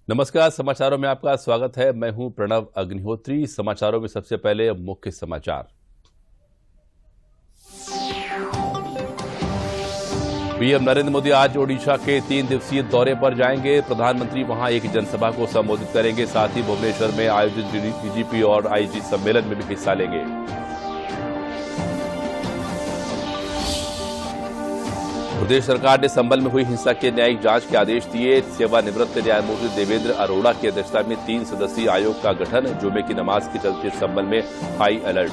नमस्कार, समाचारों में आपका स्वागत है। मैं हूं प्रणव अग्निहोत्री। समाचारों में सबसे पहले मुख्य समाचार। पीएम नरेंद्र मोदी आज ओडिशा के 3 दिवसीय दौरे पर जाएंगे। प्रधानमंत्री वहां एक जनसभा को संबोधित करेंगे। साथ ही भुवनेश्वर में आयोजित डीजीपी और आईजी सम्मेलन में भी हिस्सा लेंगे। प्रदेश सरकार ने संभल में हुई हिंसा के न्यायिक जांच के आदेश दिए। सेवानिवृत्त न्यायमूर्ति देवेंद्र अरोड़ा की अध्यक्षता में 3 सदस्यीय आयोग का गठन। जुमे की नमाज के चलते संभल में हाई अलर्ट।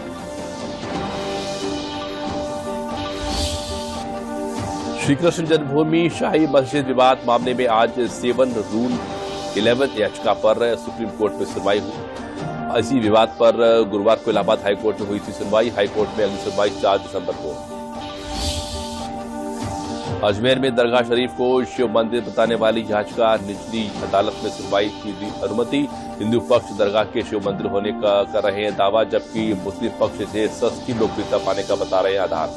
श्रीकृष्ण जन्मभूमि शाही मस्जिद विवाद मामले में आज 7 रूल 11 याचिका पर सुप्रीम कोर्ट में सुनवाई हुई। इसी विवाद पर गुरुवार को इलाहाबाद हाईकोर्ट में हुई थी सुनवाई। हाईकोर्ट में अगली सुनवाई 4 दिसंबर को। अजमेर में दरगाह शरीफ को शिव मंदिर बताने वाली याचिका निचली अदालत में सुनवाई की दी अनुमति। हिंदू पक्ष दरगाह के शिव मंदिर होने का कर रहे हैं दावा, जबकि मुस्लिम पक्ष से सस्ती लोकप्रियता पाने का बता रहे हैं आधार।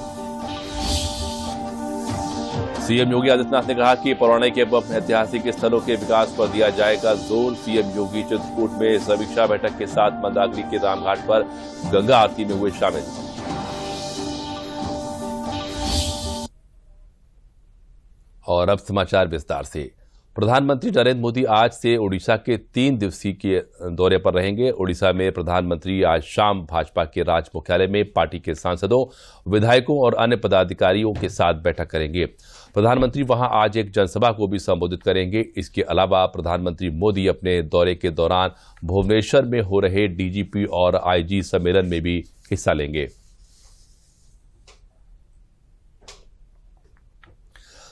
सीएम योगी आदित्यनाथ ने कहा कि पौराणिक एवं ऐतिहासिक स्थलों के विकास पर दिया जाएगा जोर। सीएम योगी चित्रकूट में समीक्षा बैठक के साथ मंदाकिनी के रामघाट पर गंगा आरती में हुए शामिल। और अब समाचार विस्तार से। प्रधानमंत्री नरेंद्र मोदी आज से ओडिशा के 3 दिवसीय के दौरे पर रहेंगे। ओडिशा में प्रधानमंत्री आज शाम भाजपा के राज्य मुख्यालय में पार्टी के सांसदों, विधायकों और अन्य पदाधिकारियों के साथ बैठक करेंगे। प्रधानमंत्री वहां आज एक जनसभा को भी संबोधित करेंगे। इसके अलावा प्रधानमंत्री मोदी अपने दौरे के दौरान भुवनेश्वर में हो रहे डीजीपी और आईजी सम्मेलन में भी हिस्सा लेंगे।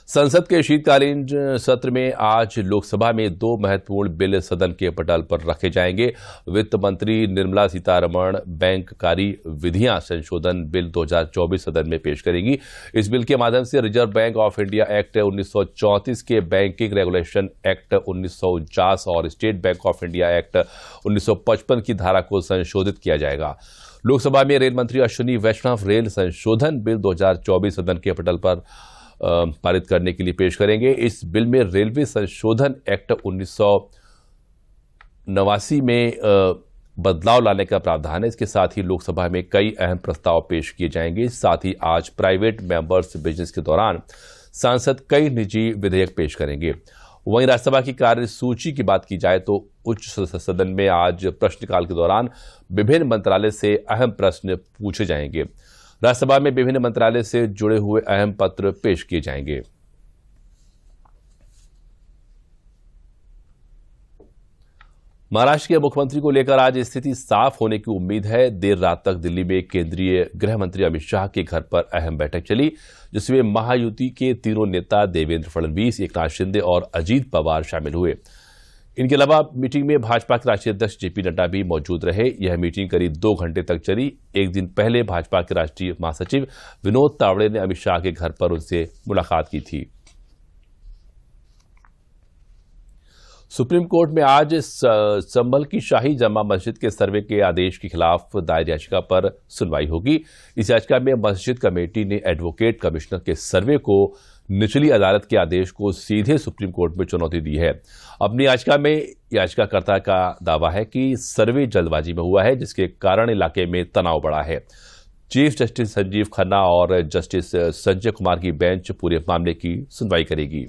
संसद के शीतकालीन सत्र में आज लोकसभा में 2 महत्वपूर्ण बिल सदन के पटल पर रखे जाएंगे। वित्त मंत्री निर्मला सीतारमण बैंककारी विधियां संशोधन बिल 2024 सदन में पेश करेंगी। इस बिल के माध्यम से reserve bank of India act 1934 के बैंकिंग रेगुलेशन एक्ट 1949 और state bank of India act 1955 की धारा को संशोधित किया जाएगा। लोकसभा में रेल मंत्री अश्विनी वैष्णव रेल संशोधन बिल 2024 सदन के पटल पर पारित करने के लिए पेश करेंगे। इस बिल में रेलवे संशोधन एक्ट 1989 में बदलाव लाने का प्रावधान है। इसके साथ ही लोकसभा में कई अहम प्रस्ताव पेश किए जाएंगे। साथ ही आज प्राइवेट मेंबर्स बिजनेस के दौरान सांसद कई निजी विधेयक पेश करेंगे। वहीं राज्यसभा की कार्यसूची की बात की जाए तो उच्च सदन में आज प्रश्नकाल के दौरान विभिन्न मंत्रालय से अहम प्रश्न पूछे जाएंगे। राज्यसभा में विभिन्न मंत्रालय से जुड़े हुए अहम पत्र पेश किए जाएंगे। महाराष्ट्र के मुख्यमंत्री को लेकर आज स्थिति साफ होने की उम्मीद है। देर रात तक दिल्ली में केंद्रीय गृह मंत्री अमित शाह के घर पर अहम बैठक चली, जिसमें महायुति के तीनों नेता देवेंद्र फडणवीस, एकनाथ शिंदे और अजीत पवार शामिल हुए। इनके अलावा मीटिंग में भाजपा के राष्ट्रीय अध्यक्ष जेपी नड्डा भी मौजूद रहे। यह मीटिंग करीब 2 घंटे तक चली। एक दिन पहले भाजपा के राष्ट्रीय महासचिव विनोद तावड़े ने अमित शाह के घर पर उनसे मुलाकात की थी। सुप्रीम कोर्ट में आज संभल की शाही जमा मस्जिद के सर्वे के आदेश के खिलाफ दायर याचिका पर सुनवाई होगी। इस याचिका में मस्जिद कमेटी ने एडवोकेट कमिश्नर के सर्वे को निचली अदालत के आदेश को सीधे सुप्रीम कोर्ट में चुनौती दी है। अपनी याचिका में याचिकाकर्ता का दावा है कि सर्वे जल्दबाजी में हुआ है, जिसके कारण इलाके में तनाव बढ़ा है। चीफ जस्टिस संजीव खन्ना और जस्टिस संजय कुमार की बेंच पूरे मामले की सुनवाई करेगी।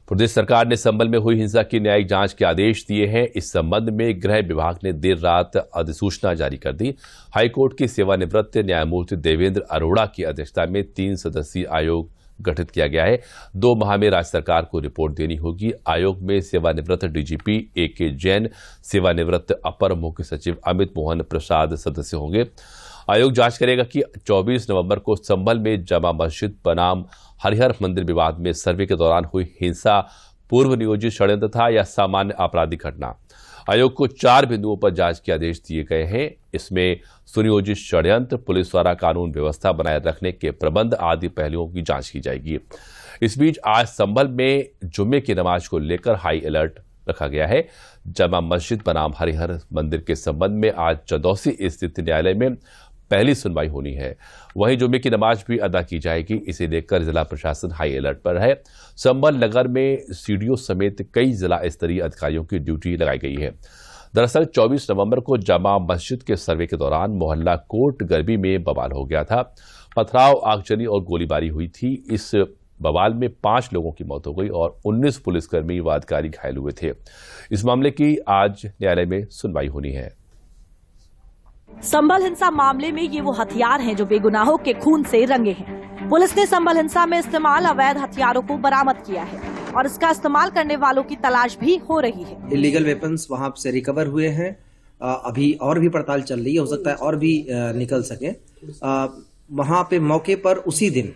प्रदेश सरकार ने संभल में हुई हिंसा की न्यायिक जांच के आदेश दिए हैं। इस संबंध में गृह विभाग ने देर रात अधिसूचना जारी कर दी। हाईकोर्ट के सेवानिवृत्त न्यायमूर्ति देवेंद्र अरोड़ा की अध्यक्षता में 3 सदस्यीय आयोग गठित किया गया है। 2 माह में राज्य सरकार को रिपोर्ट देनी होगी। आयोग में सेवानिवृत्त डीजीपी AK जैन, सेवानिवृत्त अपर मुख्य सचिव अमित मोहन प्रसाद सदस्य होंगे। आयोग जांच करेगा कि 24 नवंबर को संभल में जमा मस्जिद बनाम हरिहर मंदिर विवाद में सर्वे के दौरान हुई हिंसा पूर्व नियोजित षड्यंत्र था या सामान्य आपराधिक घटना। आयोग को 4 बिंदुओं पर जांच के आदेश दिए गए हैं। इसमें सुनियोजित षड्यंत्र, पुलिस द्वारा कानून व्यवस्था बनाए रखने के प्रबंध आदि पहलुओं की जांच की जाएगी। इस बीच आज संभल में जुम्मे की नमाज को लेकर हाई अलर्ट रखा गया है। जमा मस्जिद बनाम हरिहर मंदिर के संबंध में आज चंदौसी स्थित न्यायालय में पहली सुनवाई होनी है। वहीं जुमे की नमाज भी अदा की जाएगी। इसे लेकर जिला प्रशासन हाई अलर्ट पर है। संभल नगर में सीडीओ समेत कई जिला स्तरीय अधिकारियों की ड्यूटी लगाई गई है। दरअसल 24 नवंबर को जामा मस्जिद के सर्वे के दौरान मोहल्ला कोट गरबी में बवाल हो गया था। पथराव, आगजनी और गोलीबारी हुई थी। इस बवाल में 5 लोगों की मौत हो गई और 19 पुलिसकर्मी व अधिकारी घायल हुए थे। इस मामले की आज न्यायालय में सुनवाई होनी है। संभल हिंसा मामले में ये वो हथियार हैं जो बेगुनाहों के खून से रंगे हैं। पुलिस ने संभल हिंसा में इस्तेमाल अवैध हथियारों को बरामद किया है और इसका इस्तेमाल करने वालों की तलाश भी हो रही है। इलीगल वेपन्स वहां से रिकवर हुए हैं। अभी और भी पड़ताल चल रही है, हो सकता है और भी निकल सके। वहां पे मौके पर उसी दिन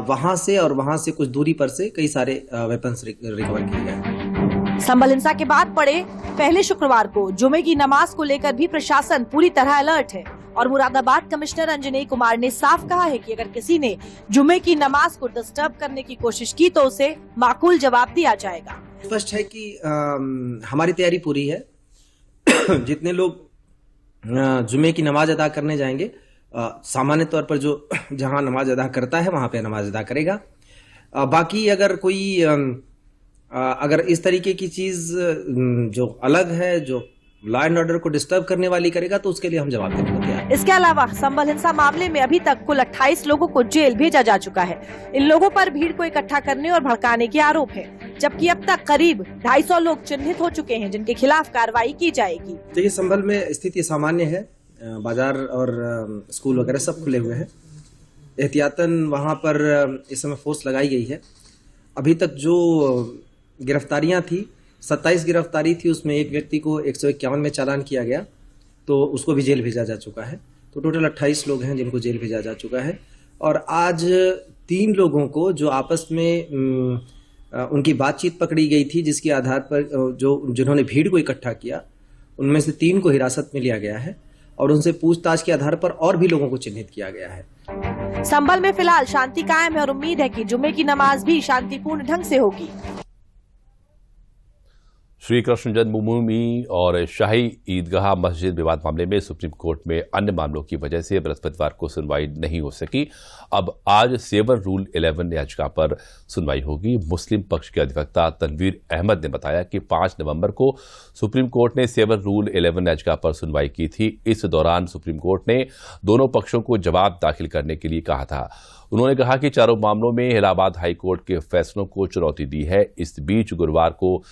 वहां से और वहां से कुछ दूरी पर से कई सारे वेपन्स रिकवर किए गए। संभल हिंसा के बाद पड़े पहले शुक्रवार को जुमे की नमाज को लेकर भी प्रशासन पूरी तरह अलर्ट है और मुरादाबाद कमिश्नर अंजनेय कुमार ने साफ कहा है कि अगर किसी ने जुमे की नमाज को डिस्टर्ब करने की कोशिश की तो उसे माकूल जवाब दिया जाएगा। स्पष्ट है कि हमारी तैयारी पूरी है। जितने लोग जुमे की नमाज अदा करने जाएंगे, सामान्य तौर पर जो जहां नमाज अदा करता है वहां पे नमाज अदा करेगा। बाकी अगर कोई अगर इस तरीके की चीज जो अलग है, जो लॉ एंड ऑर्डर को डिस्टर्ब करने वाली करेगा, तो उसके लिए हम जवाब देने को तैयार हैं। इसके अलावा संभल हिंसा मामले में अभी तक कुल 28 लोगों को जेल भेजा जा चुका है। इन लोगों पर भीड़ को इकट्ठा करने और भड़काने के आरोप है, जबकि अब तक करीब 250 लोग चिन्हित हो चुके हैं जिनके खिलाफ कार्रवाई की जाएगी। देखिए, संभल में स्थिति सामान्य है। बाजार और स्कूल वगैरह सब खुले हुए हैं। एहतियातन वहां पर इस समय फोर्स लगाई गई है। अभी तक जो गिरफ्तारियां थी, 27 गिरफ्तारी थी, उसमें एक व्यक्ति को 151 में चालान किया गया, तो उसको भी जेल भेजा जा चुका है। तो टोटल 28 लोग हैं जिनको जेल भेजा जा चुका है। और आज 3 लोगों को जो आपस में उनकी बातचीत पकड़ी गई थी, जिसके आधार पर जिन्होंने भीड़ को इकट्ठा किया, उनमें से 3 को हिरासत में लिया गया है और उनसे पूछताछ के आधार पर और भी लोगों को चिन्हित किया गया है। संभल में फिलहाल शांति कायम है और उम्मीद है कि जुमे की नमाज भी शांतिपूर्ण ढंग से होगी। श्री कृष्ण जन्मभूमि और शाही ईदगाह मस्जिद विवाद मामले में सुप्रीम कोर्ट में अन्य मामलों की वजह से बृहस्पतिवार को सुनवाई नहीं हो सकी। अब आज सेवर रूल 11 याचिका पर सुनवाई होगी। मुस्लिम पक्ष के अधिवक्ता तनवीर अहमद ने बताया कि 5 नवंबर को सुप्रीम कोर्ट ने सेवर रूल 11 याचिका पर सुनवाई की थी। इस दौरान सुप्रीम कोर्ट ने दोनों पक्षों को जवाब दाखिल करने के लिए कहा था। उन्होंने कहा कि चारों मामलों में इलाहाबाद हाईकोर्ट के फैसलों को चुनौती दी है। इस बीच गुरुवार को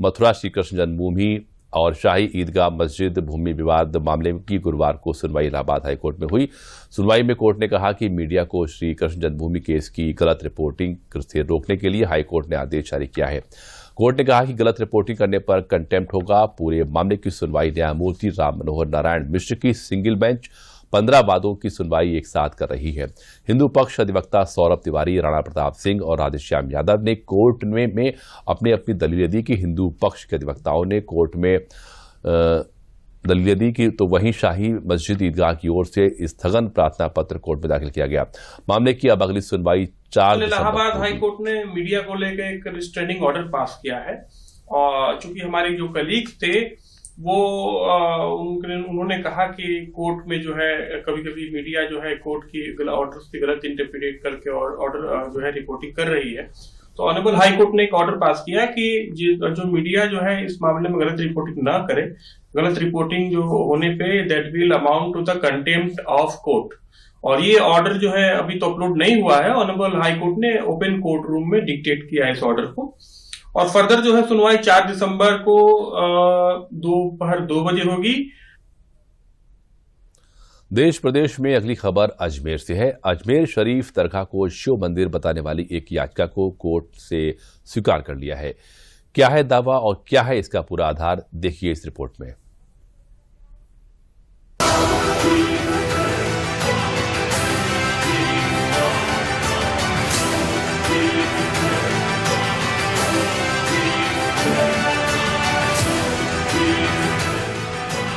मथुरा श्री कृष्ण जन्मभूमि और शाही ईदगाह मस्जिद भूमि विवाद मामले की गुरुवार को सुनवाई इलाहाबाद हाईकोर्ट में हुई। सुनवाई में कोर्ट ने कहा कि मीडिया को श्री कृष्ण जन्मभूमि केस की गलत रिपोर्टिंग से रोकने के लिए हाईकोर्ट ने आदेश जारी किया है। कोर्ट ने कहा कि गलत रिपोर्टिंग करने पर कंटेम्प्ट होगा। पूरे मामले की सुनवाई न्यायमूर्ति राम मनोहर नारायण मिश्र की सिंगल बेंच 15 वादों की सुनवाई एक साथ कर रही है। हिंदू पक्ष अधिवक्ता सौरभ तिवारी, राणा प्रताप सिंह और राधेश्याम यादव ने कोर्ट में अपनी दलीलें दी कि हिंदू पक्ष के अधिवक्ताओं ने कोर्ट में दलीलें दी कि तो वहीं शाही मस्जिद ईदगाह की ओर से स्थगन प्रार्थना पत्र कोर्ट में दाखिल किया गया। मामले की अब अगली सुनवाई 4 इलाहाबाद हाईकोर्ट ने मीडिया को लेकर एक रिस्ट्रेनिंग ऑर्डर पास किया है और चूंकि हमारे जो कलीग्स थे वो उन्होंने कहा कि कोर्ट में जो है कभी कभी मीडिया जो है कोर्ट की ऑर्डर्स की गलत इंटरप्रिटेट करके और ऑर्डर जो है रिपोर्टिंग कर रही है। तो ऑनरेबल हाई कोर्ट ने एक ऑर्डर पास किया कि जो मीडिया जो है इस मामले में गलत रिपोर्टिंग ना करे। गलत रिपोर्टिंग जो होने पे that will amount to the contempt of court. और ये ऑर्डर जो है अभी तो अपलोड नहीं हुआ है। ऑनरेबल हाई कोर्ट ने ओपन कोर्ट रूम में डिक्टेट किया है इस ऑर्डर को और फर्दर जो है सुनवाई 4 दिसंबर को दोपहर 2 बजे होगी। देश प्रदेश में अगली खबर अजमेर से है। अजमेर शरीफ दरगाह को शिव मंदिर बताने वाली एक याचिका को कोर्ट से स्वीकार कर लिया है। क्या है दावा और क्या है इसका पूरा आधार, देखिए इस रिपोर्ट में।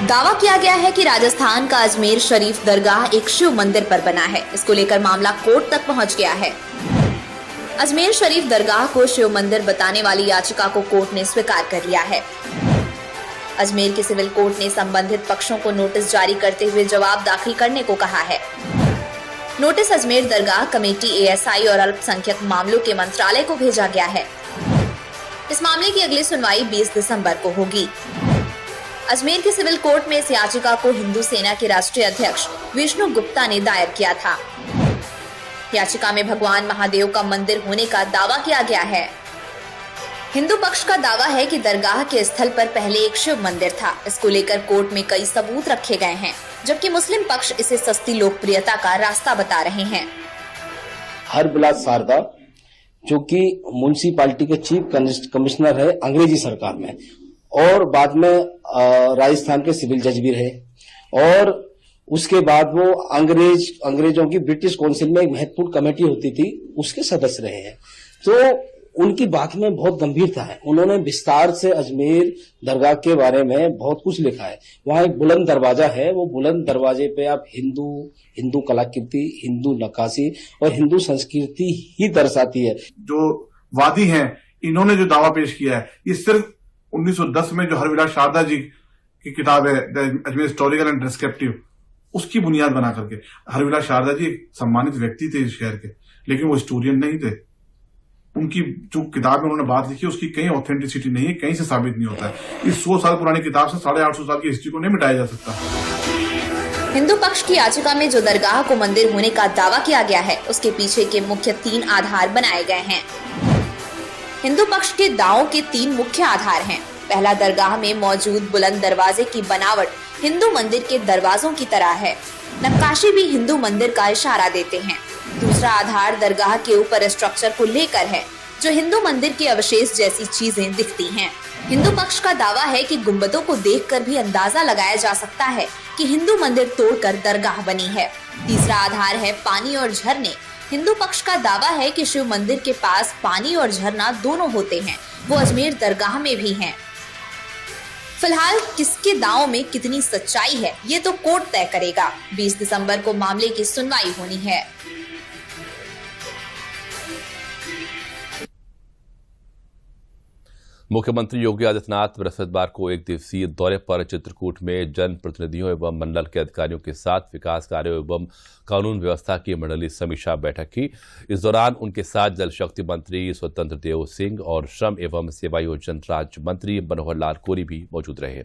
दावा किया गया है कि राजस्थान का अजमेर शरीफ दरगाह एक शिव मंदिर पर बना है। इसको लेकर मामला कोर्ट तक पहुंच गया है। अजमेर शरीफ दरगाह को शिव मंदिर बताने वाली याचिका को कोर्ट ने स्वीकार कर लिया है। अजमेर की सिविल कोर्ट ने संबंधित पक्षों को नोटिस जारी करते हुए जवाब दाखिल करने को कहा है। नोटिस अजमेर दरगाह कमेटी, ASI और अल्पसंख्यक मामलों के मंत्रालय को भेजा गया है। इस मामले की अगली सुनवाई 20 दिसंबर को होगी। अजमेर की सिविल कोर्ट में इस याचिका को हिंदू सेना के राष्ट्रीय अध्यक्ष विष्णु गुप्ता ने दायर किया था। याचिका में भगवान महादेव का मंदिर होने का दावा किया गया है। हिंदू पक्ष का दावा है कि दरगाह के स्थल पर पहले एक शिव मंदिर था। इसको लेकर कोर्ट में कई सबूत रखे गए हैं, जबकि मुस्लिम पक्ष इसे सस्ती लोकप्रियता का रास्ता बता रहे हैं। हरबिलास शारदा, जो कि म्युनिसिपैलिटी के चीफ कमिश्नर है अंग्रेजी सरकार में, और बाद में राजस्थान के सिविल जज भी रहे, और उसके बाद वो अंग्रेजों की ब्रिटिश काउंसिल में एक महत्वपूर्ण कमेटी होती थी, उसके सदस्य रहे हैं। तो उनकी बात में बहुत गंभीरता है। उन्होंने विस्तार से अजमेर दरगाह के बारे में बहुत कुछ लिखा है। वहां एक बुलंद दरवाजा है, वो बुलंद दरवाजे पे आप हिंदू कलाकृति, हिंदू नक्काशी और हिंदू संस्कृति ही दर्शाती है। जो वादी हैं, इन्होंने जो दावा पेश किया है, ये सिर्फ 1910 में जो हरविलास शारदा जी की किताब है अजमेर हिस्टोरिकल एंड डिस्क्रिप्टिव, उसकी बुनियाद बना करके। हरविलास शारदा जी एक सम्मानित व्यक्ति थे इस शहर के, लेकिन वो हिस्टोरियन नहीं थे। उनकी जो किताब में उन्होंने बात लिखी, उसकी कहीं ऑथेंटिसिटी नहीं है, कहीं से साबित नहीं होता है। इस 100 साल पुरानी किताब से 850 साल की हिस्ट्री को नहीं मिटाया जा सकता। हिंदू पक्ष की याचिका में जो दरगाह को मंदिर होने का दावा किया गया है, उसके पीछे के मुख्य 3 आधार बनाए गए हैं। हिंदू पक्ष के दावों के 3 मुख्य आधार हैं। पहला, दरगाह में मौजूद बुलंद दरवाजे की बनावट हिंदू मंदिर के दरवाजों की तरह है। नक्काशी भी हिंदू मंदिर का इशारा देते हैं। दूसरा आधार दरगाह के ऊपर स्ट्रक्चर को लेकर है, जो हिंदू मंदिर के अवशेष जैसी चीजें दिखती हैं। हिंदू पक्ष का दावा है कि गुंबदों को देखकर भी अंदाजा लगाया जा सकता है कि हिंदू मंदिर तोड़कर दरगाह बनी है। तीसरा आधार है पानी और झरने। हिंदू पक्ष का दावा है कि शिव मंदिर के पास पानी और झरना दोनों होते हैं, वो अजमेर दरगाह में भी हैं। फिलहाल किसके दावों में कितनी सच्चाई है, ये तो कोर्ट तय करेगा। 20 दिसंबर को मामले की सुनवाई होनी है। मुख्यमंत्री योगी आदित्यनाथ बृहस्पतिवार को एक दिवसीय दौरे पर चित्रकूट में जनप्रतिनिधियों एवं मंडल के अधिकारियों के साथ विकास कार्यों एवं कानून व्यवस्था की मंडलीय समीक्षा बैठक की। इस दौरान उनके साथ जल शक्ति मंत्री स्वतंत्र देव सिंह और श्रम एवं सेवायोजन राज्य मंत्री मनोहर लाल कोरी भी मौजूद रहे।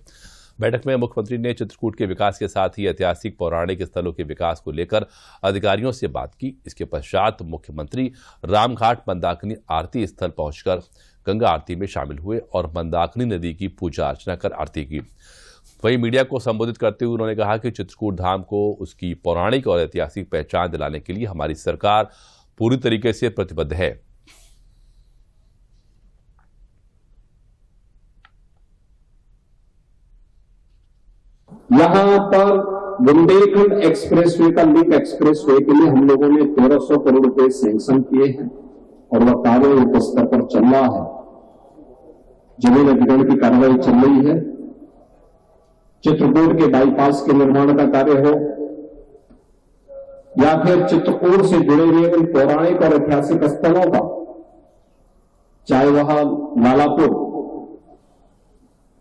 बैठक में मुख्यमंत्री ने चित्रकूट के विकास के साथ ही ऐतिहासिक पौराणिक स्थलों के विकास को लेकर अधिकारियों से बात की। इसके पश्चात मुख्यमंत्री रामघाट मंदाकिनी आरती स्थल पहुंचकर गंगा आरती में शामिल हुए और मंदाकिनी नदी की पूजा अर्चना कर आरती की। वहीं मीडिया को संबोधित करते हुए उन्होंने कहा कि चित्रकूट धाम को उसकी पौराणिक और ऐतिहासिक पहचान दिलाने के लिए हमारी सरकार पूरी तरीके से प्रतिबद्ध है। यहाँ पर बुंदेलखंड एक्सप्रेसवे का लिंक एक्सप्रेसवे के लिए हम लोगों ने 1300 करोड़ रुपए सैंक्शन किए हैं और वह कार्य युद्ध स्तर पर चल रहा है। जमीन अधिग्रहण की कार्रवाई चल रही है। चित्रकूट के बाईपास के निर्माण का कार्य हो या फिर चित्रकूट से जुड़े हुए उन पौराणिक और ऐतिहासिक स्थलों का, चाहे वह लालापुर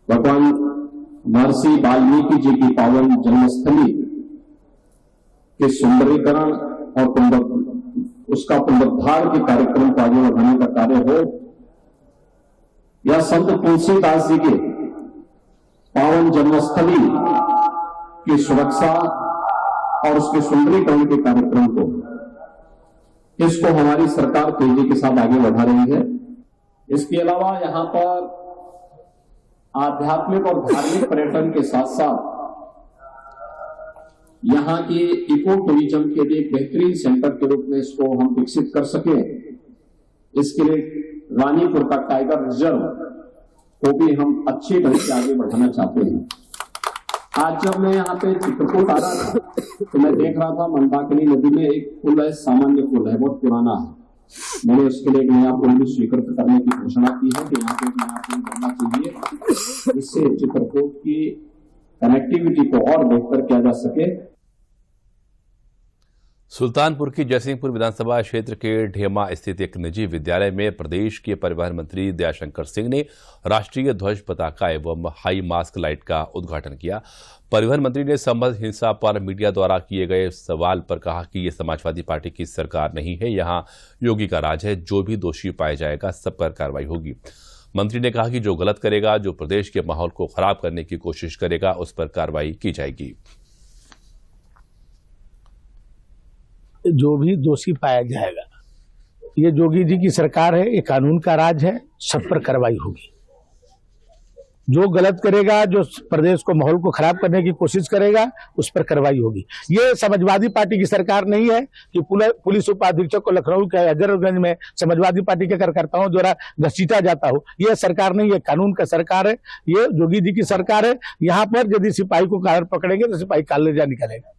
भगवान महर्षि वाल्मीकि जी की पावन जन्मस्थली के सुंदरीकरण और उसका पुनरुद्धार के कार्यक्रम को आगे बढ़ाने का कार्य हो, या संत तुलसीदास जी के पावन जन्मस्थली की सुरक्षा और उसके सुंदरीकरण के कार्यक्रम को, इसको हमारी सरकार तेजी के साथ आगे बढ़ा रही है। इसके अलावा यहां पर आध्यात्मिक और धार्मिक पर्यटन के साथ साथ यहाँ के इको टूरिज्म के लिए एक बेहतरीन सेंटर के रूप में इसको हम विकसित कर सके, इसके लिए रानीपुर का टाइगर रिजर्व को भी हम अच्छे ढंग से आगे बढ़ाना चाहते हैं। आज जब मैं यहाँ पे चित्रकूट आ रहा था तो मैं देख रहा था मंदाकिनी नदी में एक पुल है, सामान्य पुल है, बहुत पुराना है। मैंने उसके लिए एक नया पुल भी स्वीकृत करने की घोषणा की है कि यहाँ पे एक नया पुल बनना चाहिए, इससे चित्रकूट की कनेक्टिविटी को और बेहतर किया जा सके। सुल्तानपुर की जयसिंहपुर विधानसभा क्षेत्र के ढेमा स्थित एक निजी विद्यालय में प्रदेश के परिवहन मंत्री दयाशंकर सिंह ने राष्ट्रीय ध्वज पताका एवं हाई मास्क लाइट का उद्घाटन किया। परिवहन मंत्री ने संबंधित हिंसा पर मीडिया द्वारा किए गए सवाल पर कहा कि ये समाजवादी पार्टी की सरकार नहीं है, यहां योगी का राज है। जो भी दोषी पाया जाएगा सब पर कार्रवाई होगी। मंत्री ने कहा कि जो गलत करेगा, जो प्रदेश के माहौल को खराब करने की कोशिश करेगा, उस पर कार्रवाई की जाएगी। जो भी दोषी पाया जाएगा, ये योगी जी की सरकार है, ये कानून का राज है, सब पर कार्रवाई होगी। जो गलत करेगा, जो प्रदेश को माहौल को खराब करने की कोशिश करेगा, उस पर कार्रवाई होगी। ये समाजवादी पार्टी की सरकार नहीं है कि पुलिस उपाधीक्षक को लखनऊ के हजरतगंज में समाजवादी पार्टी के कार्यकर्ताओं द्वारा घसीटा जाता हो। ये सरकार नहीं है, कानून का सरकार है, ये योगी जी की सरकार है। यहाँ पर यदि सिपाही को कारण पकड़ेंगे तो सिपाही कॉलेजा निकलेगा।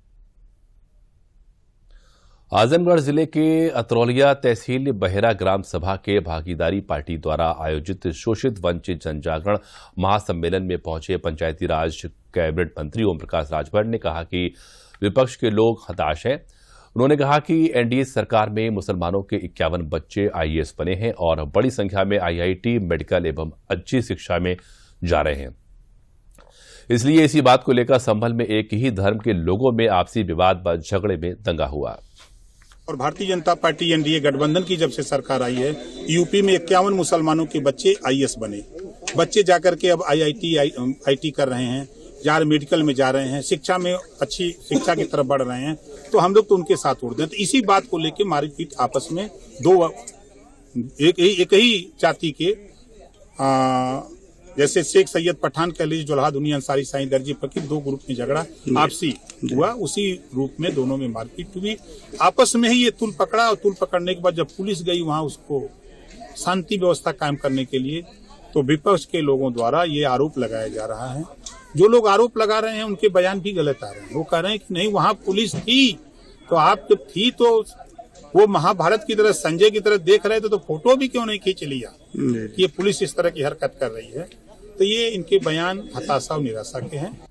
आजमगढ़ जिले के अतरौलिया तहसील बहेरा ग्राम सभा के भागीदारी पार्टी द्वारा आयोजित शोषित वंचित जनजागरण महासम्मेलन में पहुंचे पंचायती राज कैबिनेट मंत्री ओम प्रकाश राजभर ने कहा कि विपक्ष के लोग हताश हैं। उन्होंने कहा कि एनडीए सरकार में मुसलमानों के 51 बच्चे आईएएस बने हैं और बड़ी संख्या में आईआईटी, मेडिकल एवं अच्छी शिक्षा में जा रहे हैं। इसलिए इसी बात को लेकर संभल में एक ही धर्म के लोगों में आपसी विवाद व झगड़े में दंगा हुआ। और भारतीय जनता पार्टी एनडीए गठबंधन की जब से सरकार आई है, यूपी में 51 मुसलमानों के बच्चे आईएएस बने। बच्चे जाकर के अब आईआईटी कर रहे हैं, जा मेडिकल में जा रहे हैं, शिक्षा में अच्छी शिक्षा की तरफ बढ़ रहे हैं। तो हम लोग तो उनके साथ उड़ते हैं। तो इसी बात को लेकर मारपीट आपस में एक ही जाति के जैसे शेख सैयद पठान कह लीजिए, जोल्हा दुनिया अंसारी साईं दर्जी फकीर, दो ग्रुप में झगड़ा आपसी हुआ। उसी रूप में दोनों में मारपीट हुई। आपस में ही ये तुल पकड़ा और तुल पकड़ने के बाद जब पुलिस गई वहां उसको शांति व्यवस्था कायम करने के लिए, तो विपक्ष के लोगों द्वारा ये आरोप लगाया जा रहा है। जो लोग आरोप लगा रहे हैं उनके बयान भी गलत आ रहे हैं। वो कह रहे हैं कि नहीं वहां पुलिस थी, तो आप जब थी तो वो महाभारत की तरह संजय की तरह देख रहे थे तो फोटो भी क्यों नहीं खींच लिया कि ये पुलिस इस तरह की हरकत कर रही है। तो ये इनके बयान हताशा और निराशा के हैं।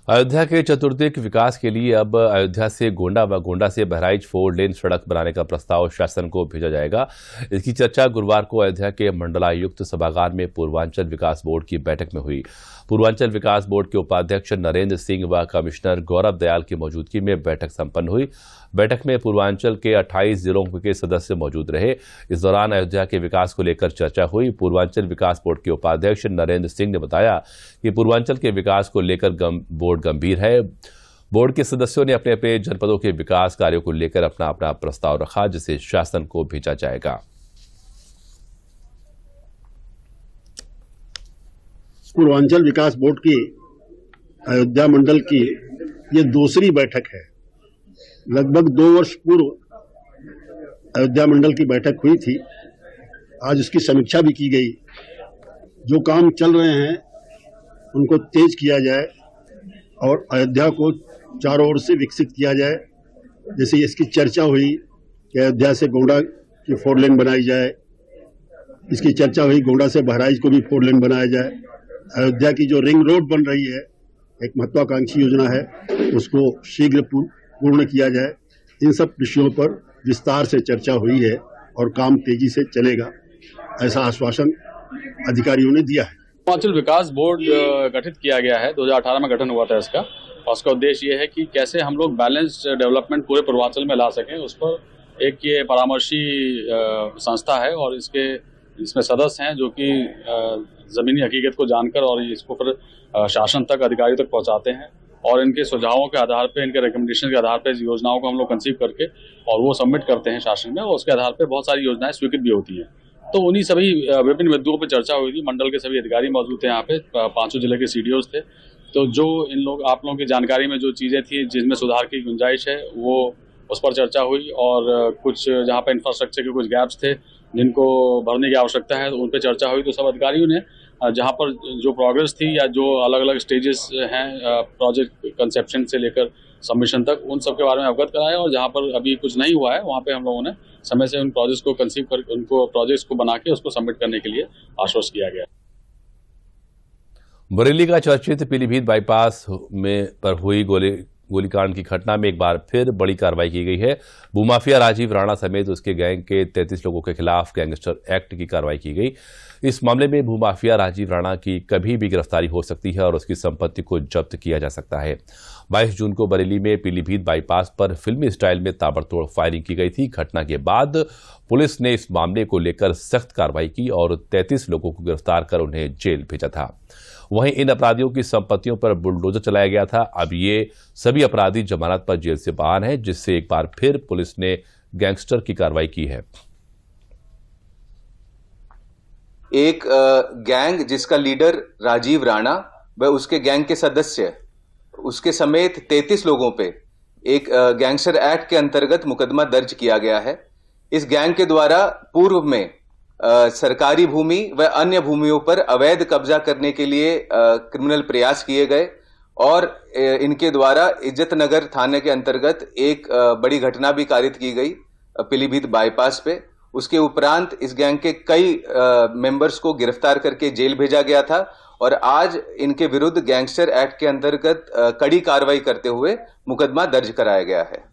अयोध्या के चतुर्दिक विकास के लिए अब अयोध्या से गोंडा व गोंडा से बहराइच 4 लेन सड़क बनाने का प्रस्ताव शासन को भेजा जाएगा। इसकी चर्चा गुरुवार को अयोध्या के मंडलायुक्त सभागार में पूर्वांचल विकास बोर्ड की बैठक में हुई। पूर्वांचल विकास बोर्ड के उपाध्यक्ष नरेंद्र सिंह व कमिश्नर गौरव दयाल की मौजूदगी में बैठक संपन्न हुई। बैठक में पूर्वांचल के 28 जिलों के सदस्य मौजूद रहे। इस दौरान अयोध्या के विकास को लेकर चर्चा हुई। पूर्वांचल विकास बोर्ड के उपाध्यक्ष नरेंद्र सिंह ने बताया कि पूर्वांचल के विकास को लेकर बोर्ड गंभीर है। बोर्ड के सदस्यों ने अपने अपने जनपदों के विकास कार्यों को लेकर अपना अपना प्रस्ताव रखा, जिसे शासन को भेजा जाएगा। पूर्वांचल विकास बोर्ड की अयोध्या मंडल की ये दूसरी बैठक है। लगभग 2 वर्ष पूर्व अयोध्या मंडल की बैठक हुई थी। आज उसकी समीक्षा भी की गई। जो काम चल रहे हैं उनको तेज किया जाए और अयोध्या को चारों ओर से विकसित किया जाए। जैसे इसकी चर्चा हुई कि अयोध्या से गोंडा की 4 लेन बनाई जाए। इसकी चर्चा हुई गोंडा से बहराइच को भी 4 लेन बनाया जाए। अयोध्या की जो रिंग रोड बन रही है, एक महत्वाकांक्षी योजना है, उसको शीघ्र पूर्ण किया जाए। इन सब विषयों पर विस्तार से चर्चा हुई है और काम तेजी से चलेगा, ऐसा आश्वासन अधिकारियों ने दिया है। पूर्वांचल विकास बोर्ड गठित किया गया है, 2018 में गठन हुआ था इसका, और उसका उद्देश्य ये है कि कैसे हम लोग बैलेंस्ड डेवलपमेंट पूरे पूर्वांचल में ला सकें। उस पर एक ये परामर्शी संस्था है और इसमें सदस्य हैं जो कि ज़मीनी हकीकत को जानकर और इसको फिर शासन तक, अधिकारियों तक पहुंचाते हैं और इनके सुझावों के आधार पे, इनके रिकमेंडेशन के आधार पे इस योजनाओं को हम लोग कंसीव करके और वो सबमिट करते हैं शासन में, और उसके आधार पे बहुत सारी योजनाएं स्वीकृत भी होती हैं। तो उन्हीं सभी विभिन्न मुद्दों पर चर्चा हुई थी। मंडल के सभी अधिकारी मौजूद थे यहाँ पे, 5 जिले के सीडीओज थे। तो जो आप लोगों की जानकारी में जो चीज़ें थी जिनमें सुधार की गुंजाइश है, वो उस पर चर्चा हुई। और कुछ जहाँ पे इंफ्रास्ट्रक्चर के कुछ गैप्स थे जिनको भरने की आवश्यकता है, उन पर चर्चा हुई। तो सब अधिकारियों ने जहाँ पर जो प्रोग्रेस थी या जो अलग अलग स्टेजेस हैं प्रोजेक्ट कंसेप्शन से लेकर सबमिशन तक, उन सब के बारे में अवगत कराया। और जहाँ पर अभी कुछ नहीं हुआ है वहाँ पे हम लोगों ने समय से उन प्रोजेक्ट्स को कंसीव कर, उनको प्रोजेक्ट्स को बना के उसको सबमिट करने के लिए आश्वस्त किया गया। बरेली का चर्चित पीलीभीत बाईपास पर हुई गोलीकांड की घटना में एक बार फिर बड़ी कार्रवाई की गई है। भूमाफिया राजीव राणा समेत उसके गैंग के 33 लोगों के खिलाफ गैंगस्टर एक्ट की कार्रवाई की गई। इस मामले में भूमाफिया राजीव राणा की कभी भी गिरफ्तारी हो सकती है और उसकी संपत्ति को जब्त किया जा सकता है। 22 जून को बरेली में पीलीभीत बाईपास पर फिल्मी स्टाइल में ताबड़तोड़ फायरिंग की गई थी। घटना के बाद पुलिस ने इस मामले को लेकर सख्त कार्रवाई की और 33 लोगों को गिरफ्तार कर उन्हें जेल भेजा था। वहीं इन अपराधियों की संपत्तियों पर बुलडोजर चलाया गया था। अब ये सभी अपराधी जमानत पर जेल से बाहर हैं, जिससे एक बार फिर पुलिस ने गैंगस्टर की कार्रवाई की है। एक गैंग जिसका लीडर राजीव राणा व उसके गैंग के सदस्य उसके समेत 33 लोगों पे एक गैंगस्टर एक्ट के अंतर्गत मुकदमा दर्ज किया गया है। इस गैंग के द्वारा पूर्व में सरकारी भूमि व अन्य भूमियों पर अवैध कब्जा करने के लिए क्रिमिनल प्रयास किए गए और इनके द्वारा इज्जत नगर थाने के अंतर्गत एक बड़ी घटना भी कारित की गई पीलीभीत बाईपास पे। उसके उपरांत इस गैंग के कई मेंबर्स को गिरफ्तार करके जेल भेजा गया था और आज इनके विरुद्ध गैंगस्टर एक्ट के अंतर्गत कड़ी कार्रवाई करते हुए मुकदमा दर्ज कराया गया है।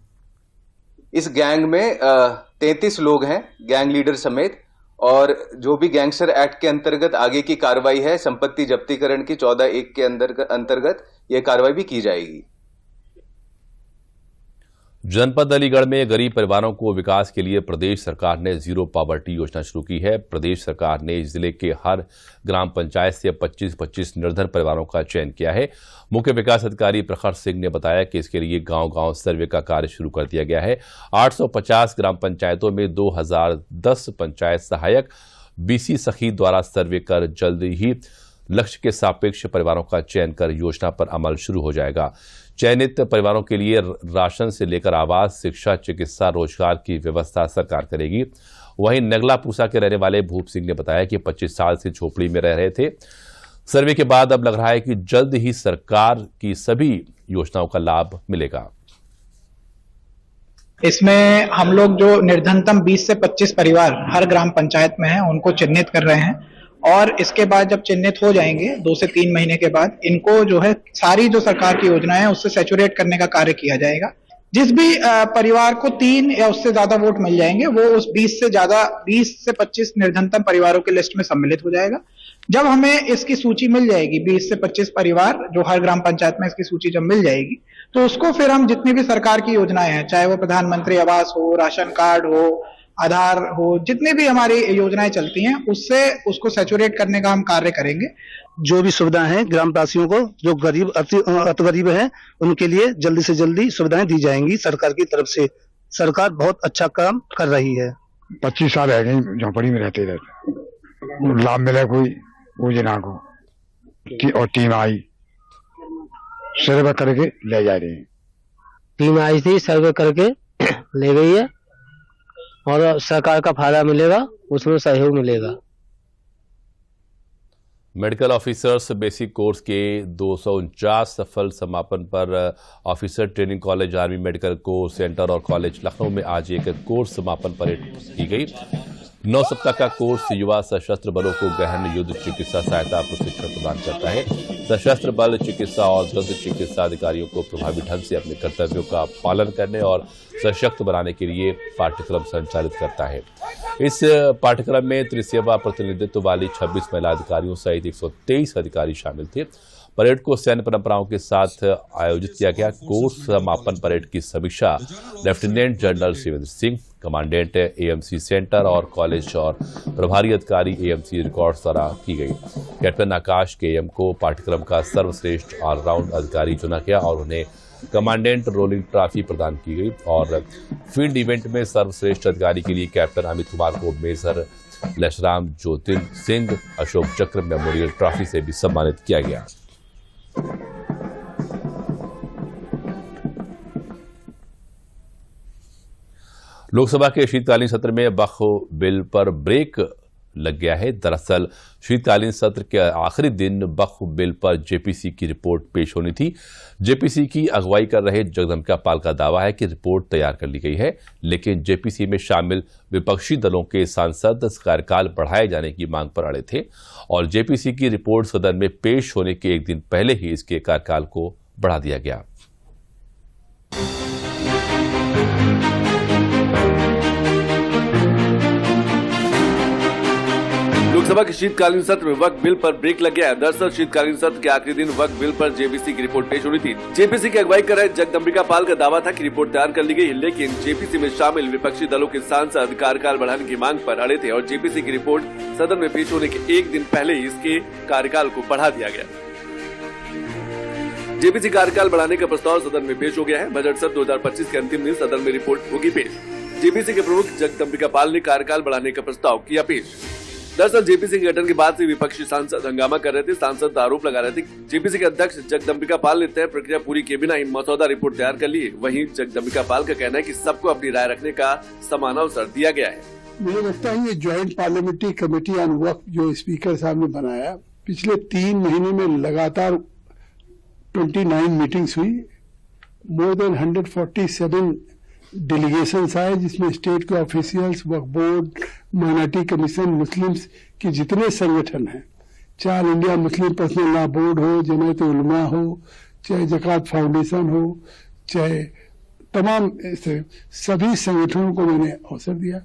इस गैंग में 33 लोग हैं गैंग लीडर समेत, और जो भी गैंगस्टर एक्ट के अंतर्गत आगे की कार्रवाई है संपत्ति जब्तीकरण की 14(1) के अंतर्गत यह कार्रवाई भी की जाएगी। जनपद अलीगढ़ में गरीब परिवारों को विकास के लिए प्रदेश सरकार ने जीरो पॉवर्टी योजना शुरू की है। प्रदेश सरकार ने जिले के हर ग्राम पंचायत से 25-25 निर्धन परिवारों का चयन किया है। मुख्य विकास अधिकारी प्रखर सिंह ने बताया कि इसके लिए गांव-गांव सर्वे का कार्य शुरू कर दिया गया है। 850 ग्राम पंचायतों में 2010 पंचायत सहायक बीसी सखी द्वारा सर्वे कर जल्द ही लक्ष्य के सापेक्ष परिवारों का चयन कर योजना पर अमल शुरू हो जाएगा। चयनित परिवारों के लिए राशन से लेकर आवास, शिक्षा, चिकित्सा, रोजगार की व्यवस्था सरकार करेगी। वहीं नगला पूसा के रहने वाले भूप सिंह ने बताया कि 25 साल से झोपड़ी में रह रहे थे। सर्वे के बाद अब लग रहा है कि जल्द ही सरकार की सभी योजनाओं का लाभ मिलेगा। इसमें हम लोग जो निर्धनतम 20 से 25 परिवार हर ग्राम पंचायत में हैं उनको चिन्हित कर रहे हैं और इसके बाद जब चिन्हित हो जाएंगे 2 से 3 महीने के बाद इनको जो है सारी जो सरकार की योजनाएं हैं उससे सैचुरेट करने का कार्य किया जाएगा। जिस भी परिवार को 3 या उससे ज्यादा वोट मिल जाएंगे वो उस 20 से 25 निर्धनतम परिवारों की लिस्ट में सम्मिलित हो जाएगा। जब हमें इसकी सूची मिल जाएगी 20 से 25 परिवार जो हर ग्राम पंचायत में इसकी सूची जब मिल जाएगी तो उसको फिर हम जितनी भी सरकार की योजनाएं हैं, चाहे वो प्रधानमंत्री आवास हो, राशन कार्ड हो, आधार हो, जितने भी हमारी योजनाएं चलती हैं उससे उसको सैचुरेट करने का हम कार्य करेंगे। जो भी सुविधाएं हैं ग्रामवासियों को जो गरीब अति गरीब हैं उनके लिए जल्दी से जल्दी सुविधाएं दी जाएंगी सरकार की तरफ से। सरकार बहुत अच्छा काम कर रही है। 25 साल है झोपड़ी में रहते लाभ मिले कोई योजना को और टीम आई सर्वे करके ले जा रही है। टीम आई थी सर्वे करके ले गई है और सरकार का फायदा मिलेगा, उसमें सहयोग मिलेगा। मेडिकल ऑफिसर्स बेसिक कोर्स के 249 सफल समापन पर officer training college army medical course centre और कॉलेज लखनऊ में आज एक कोर्स समापन परेड की गई। 9 सप्ताह का कोर्स युवा सशस्त्र बलों को गहन युद्ध चिकित्सा सहायता प्रशिक्षण प्रदान करता है। सशस्त्र बल चिकित्सा और दंत चिकित्सा अधिकारियों को प्रभावी ढंग से अपने कर्तव्यों का पालन करने और सशक्त बनाने के लिए पाठ्यक्रम संचालित करता है। इस पाठ्यक्रम में त्रिसेवा प्रतिनिधित्व वाली 26 महिला अधिकारियों सहित 123 अधिकारी शामिल थे। परेड को सैन्य परंपराओं के साथ आयोजित किया गया। कोर्स समापन परेड की समीक्षा lieutenant general Shivendra Singh, commandant AMC centre और कॉलेज और प्रभारी अधिकारी एएमसी रिकॉर्ड्स द्वारा की गई। कैप्टन आकाश केएम को पाठ्यक्रम का सर्वश्रेष्ठ ऑलराउंड अधिकारी चुना गया और उन्हें कमांडेंट रोलिंग ट्रॉफी प्रदान की गई और फील्ड इवेंट में सर्वश्रेष्ठ अधिकारी के लिए कैप्टन अमित कुमार को मेजर लशराम ज्योतिल सिंह अशोक चक्र मेमोरियल ट्रॉफी से भी सम्मानित किया गया। लोकसभा के शीतकालीन सत्र में वक्फ बिल पर ब्रेक लग गया है। दरअसल शीतकालीन सत्र के आखिरी दिन वक्फ बिल पर जेपीसी की रिपोर्ट पेश होनी थी। जेपीसी की अगुवाई कर रहे जगदम्बिका पाल का दावा है कि रिपोर्ट तैयार कर ली गई है, लेकिन जेपीसी में शामिल विपक्षी दलों के सांसद कार्यकाल बढ़ाए जाने की मांग पर अड़े थे और जेपीसी की रिपोर्ट सदन में पेश होने के एक दिन पहले ही इसके कार्यकाल को बढ़ा दिया गया। लोकसभा के शीतकालीन सत्र में वक्फ बिल पर ब्रेक लग गया है। दरअसल शीतकालीन सत्र के आखिरी दिन वक्फ बिल पर जेपीसी की रिपोर्ट पेश होनी थी। जेपीसी की अगुवाई कर रहे जगदम्बिका पाल का दावा था कि रिपोर्ट तैयार कर ली गई, लेकिन जेपीसी में शामिल विपक्षी दलों के सांसद कार्यकाल बढ़ाने की मांग पर अड़े थे और जेपीसी की रिपोर्ट सदन में पेश होने के एक दिन पहले ही इसके कार्यकाल को बढ़ा दिया गया। जेपीसी कार्यकाल बढ़ाने का प्रस्ताव सदन में पेश हो गया है। बजट सत्र 2025 के अंतिम दिन सदन में रिपोर्ट होगी पेश। जेपीसी के प्रमुख जगदम्बिका पाल ने कार्यकाल बढ़ाने का प्रस्ताव किया पेश। दरअसल जेपीसी के गठन के बाद से विपक्षी सांसद हंगामा कर रहे थे। सांसद आरोप लगा रहे थे। जेपीसी के अध्यक्ष जगदम्बिका पाल ने तय प्रक्रिया पूरी किए बिना ही मसौदा रिपोर्ट तैयार कर ली है। वहीं जगदम्बिका पाल का कहना है कि सबको अपनी राय रखने का समान अवसर दिया गया है। मुझे लगता है ये ज्वाइंट पार्लियामेंट्री कमेटी ऑन वक्फ जो स्पीकर साहब ने बनाया, पिछले 3 महीने में लगातार 29 मीटिंग्स हुई, मोर देन 147 डेलीगेशंस आए, जिसमें स्टेट के ऑफिशियल्स, वक्फ बोर्ड, माइनॉरिटी कमीशन, मुस्लिम्स के जितने संगठन हैं, चाहे India Muslim personal law board हो, जमात उलमा हो, चाहे ज़कात फाउंडेशन हो, चाहे तमाम सभी संगठनों को मैंने अवसर दिया।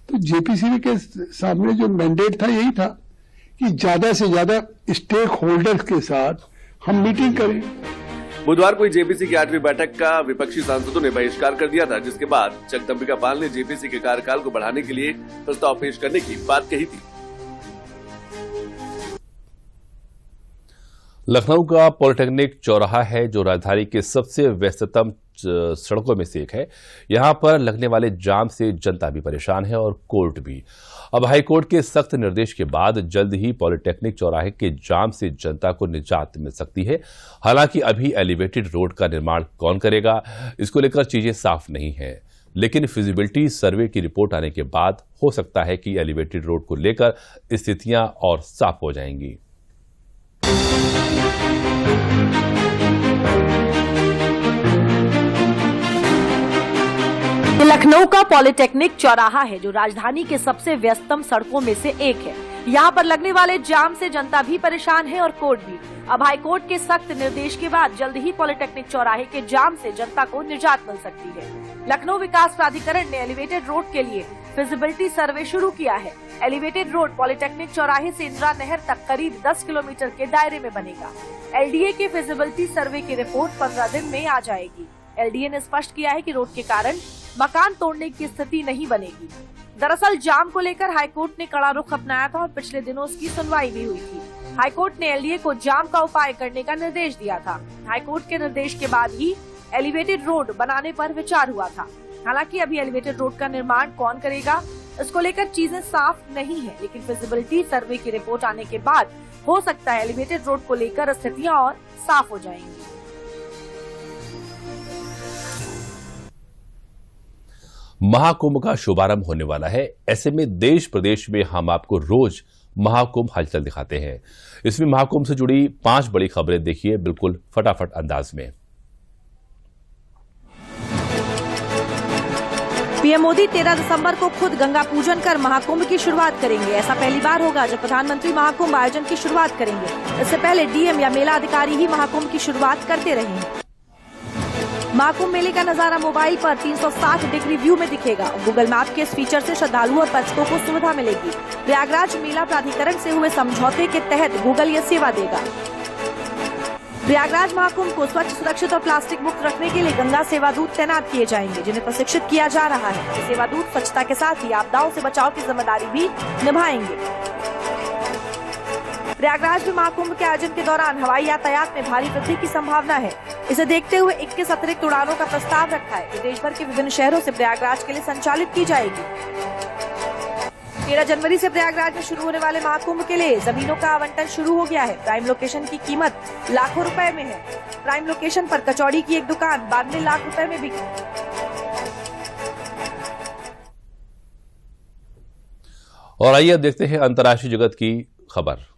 तो जेपीसी के सामने जो मैंडेट था यही था कि ज्यादा से ज्यादा स्टेक होल्डर्स के साथ हम मीटिंग करें। बुधवार को जेपीसी की 8वीं बैठक का विपक्षी सांसदों ने बहिष्कार कर दिया था, जिसके बाद जगदम्बिका पाल ने जेपीसी के कार्यकाल को बढ़ाने के लिए प्रस्ताव पेश करने की बात कही थी। लखनऊ का पॉलिटेक्निक चौराहा है जो राजधानी के सबसे व्यस्ततम सड़कों में से एक है। यहां पर लगने वाले जाम से जनता भी परेशान है और कोर्ट भी। अब हाईकोर्ट के सख्त निर्देश के बाद जल्द ही पॉलिटेक्निक चौराहे के जाम से जनता को निजात मिल सकती है। हालांकि अभी एलिवेटेड रोड का निर्माण कौन करेगा, इसको लेकर चीजें साफ नहीं है, लेकिन फिजिबिलिटी सर्वे की रिपोर्ट आने के बाद हो सकता है कि एलिवेटेड रोड को लेकर स्थितियां और साफ हो जाएंगी। लखनऊ का पॉलिटेक्निक चौराहा है जो राजधानी के सबसे व्यस्ततम सड़कों में से एक है। यहाँ पर लगने वाले जाम से जनता भी परेशान है और कोर्ट भी। अब हाईकोर्ट के सख्त निर्देश के बाद जल्द ही पॉलिटेक्निक चौराहे के जाम से जनता को निजात मिल सकती है। लखनऊ विकास प्राधिकरण ने एलिवेटेड रोड के लिए फिजिबिलिटी सर्वे शुरू किया है। एलिवेटेड रोड पॉलिटेक्निक चौराहे से इंदिरा नहर तक करीब 10 किलोमीटर के दायरे में बनेगा। एलडीए के फिजिबिलिटी सर्वे की रिपोर्ट 15 दिन में आ जाएगी। एलडीए ने स्पष्ट किया है कि रोड के कारण मकान तोड़ने की स्थिति नहीं बनेगी। दरअसल जाम को लेकर हाईकोर्ट ने कड़ा रुख अपनाया था और पिछले दिनों उसकी सुनवाई भी हुई थी। हाईकोर्ट ने एलडीए को जाम का उपाय करने का निर्देश दिया था। हाईकोर्ट के निर्देश के बाद ही एलिवेटेड रोड बनाने पर विचार हुआ था। हालांकि अभी एलिवेटेड रोड का निर्माण कौन करेगा, इसको लेकर चीजें साफ नहीं है, लेकिन फिजिबिलिटी सर्वे की रिपोर्ट आने के बाद हो सकता है एलिवेटेड रोड को लेकर स्थितियां और साफ हो जाएंगी। महाकुंभ का शुभारंभ होने वाला है। ऐसे में देश प्रदेश में हम आपको रोज महाकुंभ हलचल दिखाते हैं। इसमें महाकुंभ से जुड़ी 5 बड़ी खबरें देखिए बिल्कुल फटाफट अंदाज में। पीएम मोदी 13 दिसंबर को खुद गंगा पूजन कर महाकुंभ की शुरुआत करेंगे। ऐसा पहली बार होगा जब प्रधानमंत्री महाकुंभ आयोजन की शुरुआत करेंगे। इससे पहले डीएम या मेला अधिकारी ही महाकुंभ की शुरुआत करते रहे हैं। महाकुंभ मेले का नजारा मोबाइल पर 360 डिग्री व्यू में दिखेगा। गूगल मैप के इस फीचर से श्रद्धालुओं और पर्यटकों को सुविधा मिलेगी। प्रयागराज मेला प्राधिकरण से हुए समझौते के तहत गूगल ये सेवा देगा। प्रयागराज महाकुंभ को स्वच्छ, सुरक्षित और प्लास्टिक मुक्त रखने के लिए गंगा सेवा दूत तैनात किए जाएंगे, जिन्हें प्रशिक्षित किया जा रहा है। ये सेवा दूत स्वच्छता के साथ ही आपदाओं से बचाव की जिम्मेदारी भी निभाएंगे। प्रयागराज में महाकुंभ के आयोजन के दौरान हवाई यातायात में भारी वृद्धि की संभावना है। इसे देखते हुए 21 अतिरिक्त उड़ानों का प्रस्ताव रखा है, जो देश भर के विभिन्न शहरों से प्रयागराज के लिए संचालित की जाएगी। 13 जनवरी से प्रयागराज में शुरू होने वाले महाकुंभ के लिए जमीनों का आवंटन शुरू हो गया है। प्राइम लोकेशन की कीमत लाखों रुपए में है। प्राइम लोकेशन पर कचौड़ी की एक दुकान 92 लाख रुपए में बिकी। और आइए अब देखते हैं अंतर्राष्ट्रीय जगत की खबर।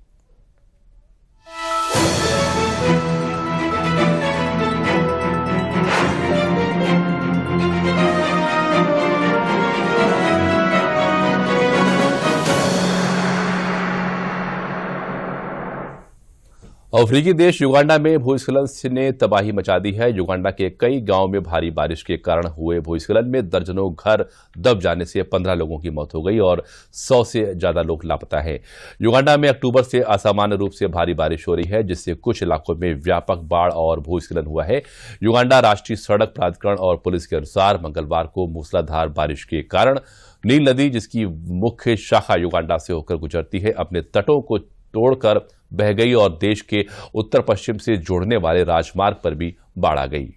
अफ्रीकी देश युगांडा में भूस्खलन ने तबाही मचा दी है। युगांडा के कई गांवों में भारी बारिश के कारण हुए भूस्खलन में दर्जनों घर दब जाने से 15 लोगों की मौत हो गई और 100 से ज्यादा लोग लापता हैं। युगांडा में अक्टूबर से असामान्य रूप से भारी बारिश हो रही है, जिससे कुछ इलाकों में व्यापक बाढ़ और भूस्खलन हुआ है। युगांडा राष्ट्रीय सड़क प्राधिकरण और पुलिस के अनुसार मंगलवार को मूसलाधार बारिश के कारण नील नदी, जिसकी मुख्य शाखा युगांडा से होकर गुजरती है, अपने तटों को तोड़कर बह गई और देश के उत्तर पश्चिम से जोड़ने वाले राजमार्ग पर भी बाढ़ आ गई।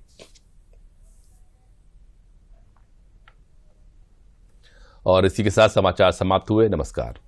और इसी के साथ समाचार समाप्त हुए। नमस्कार।